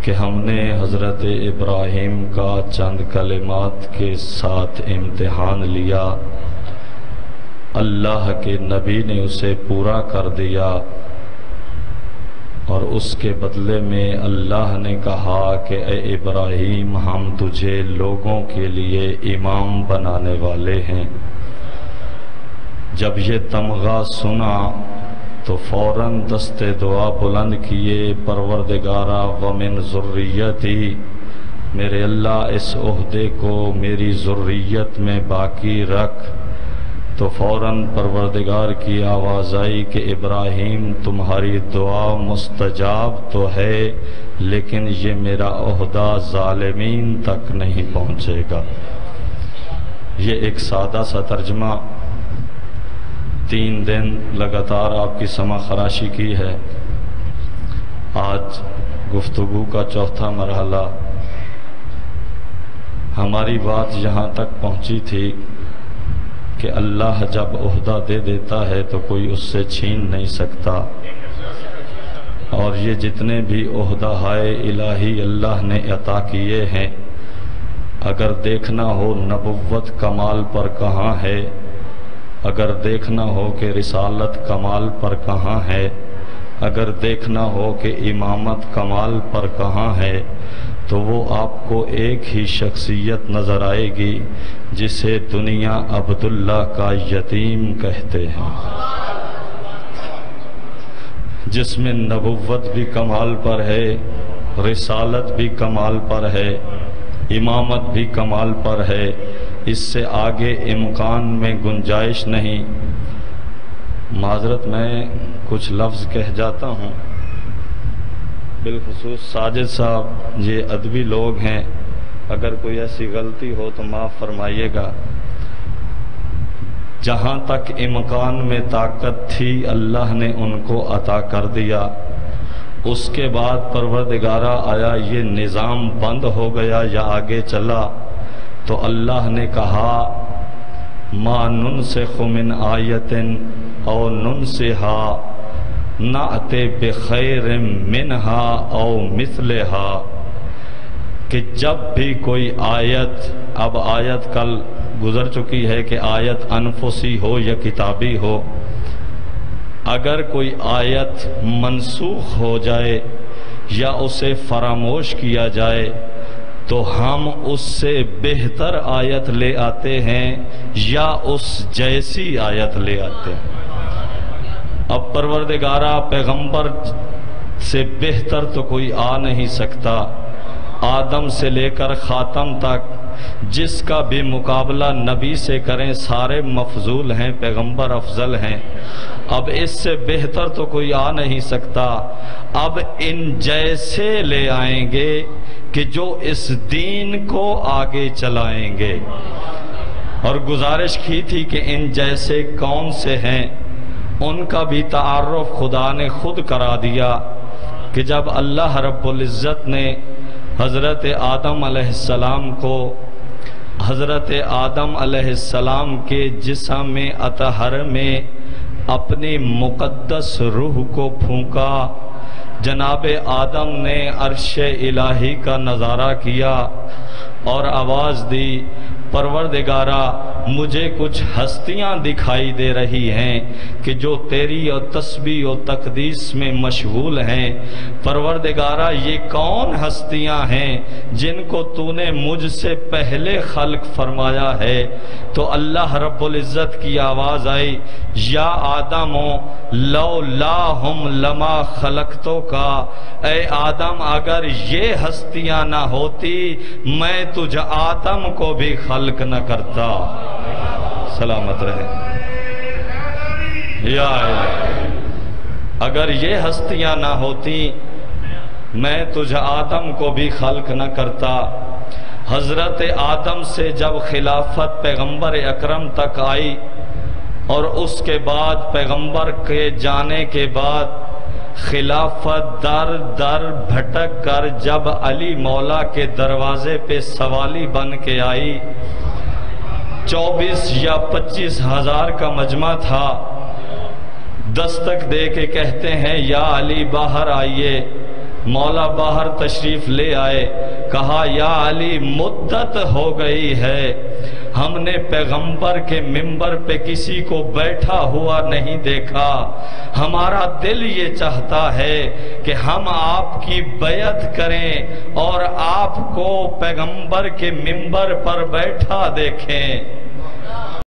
کہ ہم نے حضرت ابراہیم کا چند کلمات کے ساتھ امتحان لیا، اللہ کے نبی نے اسے پورا کر دیا، اور اس کے بدلے میں اللہ نے کہا کہ اے ابراہیم ہم تجھے لوگوں کے لیے امام بنانے والے ہیں۔ جب یہ تمغہ سنا تو فوراً دست دعا بلند کیے، پروردگارا ومن ذریتی، میرے اللہ اس عہدے کو میری ذریت میں باقی رکھ۔ تو فوراً پروردگار کی آواز آئی کہ ابراہیم تمہاری دعا مستجاب تو ہے، لیکن یہ میرا عہدہ ظالمین تک نہیں پہنچے گا۔ یہ ایک سادہ سا ترجمہ 3 دن لگاتار آپ کی سمع خراشی کی ہے۔ آج گفتگو کا چوتھا مرحلہ، ہماری بات یہاں تک پہنچی تھی کہ اللہ جب عہدہ دے دیتا ہے تو کوئی اس سے چھین نہیں سکتا، اور یہ جتنے بھی عہدہ ہائے الہی اللہ نے عطا کیے ہیں، اگر دیکھنا ہو نبوت کمال پر کہاں ہے، اگر دیکھنا ہو کہ رسالت کمال پر کہاں ہے، اگر دیکھنا ہو کہ امامت کمال پر کہاں ہے، تو وہ آپ کو ایک ہی شخصیت نظر آئے گی جسے دنیا عبداللہ کا یتیم کہتے ہیں، جس میں نبوت بھی کمال پر ہے، رسالت بھی کمال پر ہے، امامت بھی کمال پر ہے، اس سے آگے امکان میں گنجائش نہیں۔ معذرت میں کچھ لفظ کہہ جاتا ہوں، بالخصوص ساجد صاحب یہ ادبی لوگ ہیں، اگر کوئی ایسی غلطی ہو تو معاف فرمائیے گا۔ جہاں تک امکان میں طاقت تھی اللہ نے ان کو عطا کر دیا، اس کے بعد پروردگارہ آیا یہ نظام بند ہو گیا یا آگے چلا، تو اللہ نے کہا ما ننسخ من آیت او ننسها نأت بخیر منہا او مثلہا، کہ جب بھی کوئی آیت، اب آیت کل گزر چکی ہے کہ آیت انفسی ہو یا کتابی ہو، اگر کوئی آیت منسوخ ہو جائے یا اسے فراموش کیا جائے تو ہم اس سے بہتر آیت لے آتے ہیں یا اس جیسی آیت لے آتے ہیں۔ اب پروردگارہ پیغمبر سے بہتر تو کوئی آ نہیں سکتا، آدم سے لے کر خاتم تک جس کا بھی مقابلہ نبی سے کریں سارے مفضول ہیں، پیغمبر افضل ہیں۔ اب اس سے بہتر تو کوئی آ نہیں سکتا، اب ان جیسے لے آئیں گے کہ جو اس دین کو آگے چلائیں گے۔ اور گزارش کی تھی کہ ان جیسے کون سے ہیں، ان کا بھی تعارف خدا نے خود کرا دیا کہ جب اللہ رب العزت نے حضرت آدم علیہ السلام کو حضرت آدم علیہ السلام کے جسم اطہر میں اپنی مقدس روح کو پھونکا، جناب آدم نے عرش الہی کا نظارہ کیا اور آواز دی پروردگارہ مجھے کچھ ہستیاں دکھائی دے رہی ہیں کہ جو تیری اور تسبیح و تقدیس میں مشغول ہیں۔ پروردگارہ یہ کون ہستیاں ہیں جن کو تو نے مجھ سے پہلے خلق فرمایا ہے؟ تو اللہ رب العزت کی آواز آئی یا آدم لولاہم لما خلقتو کا، اے آدم اگر یہ ہستیاں نہ ہوتی میں تجھ آدم کو بھی خلق نہ کرتا۔ سلامت رہے یا الہی، اگر یہ ہستیاں نہ ہوتی میں تجھ آدم کو بھی خلق نہ کرتا۔ حضرت آدم سے جب خلافت پیغمبر اکرم تک آئی اور اس کے بعد پیغمبر کے جانے کے بعد خلافت در در بھٹک کر جب علی مولا کے دروازے پہ سوالی بن کے آئی، 24 یا 25 ہزار کا مجمع تھا، دستک دے کے کہتے ہیں یا علی باہر آئیے، مولا باہر تشریف لے آئے، کہا یا علی مدت ہو گئی ہے، ہم نے پیغمبر کے منبر پہ کسی کو بیٹھا ہوا نہیں دیکھا، ہمارا دل یہ چاہتا ہے کہ ہم آپ کی بیعت کریں اور آپ کو پیغمبر کے منبر پر بیٹھا دیکھیں۔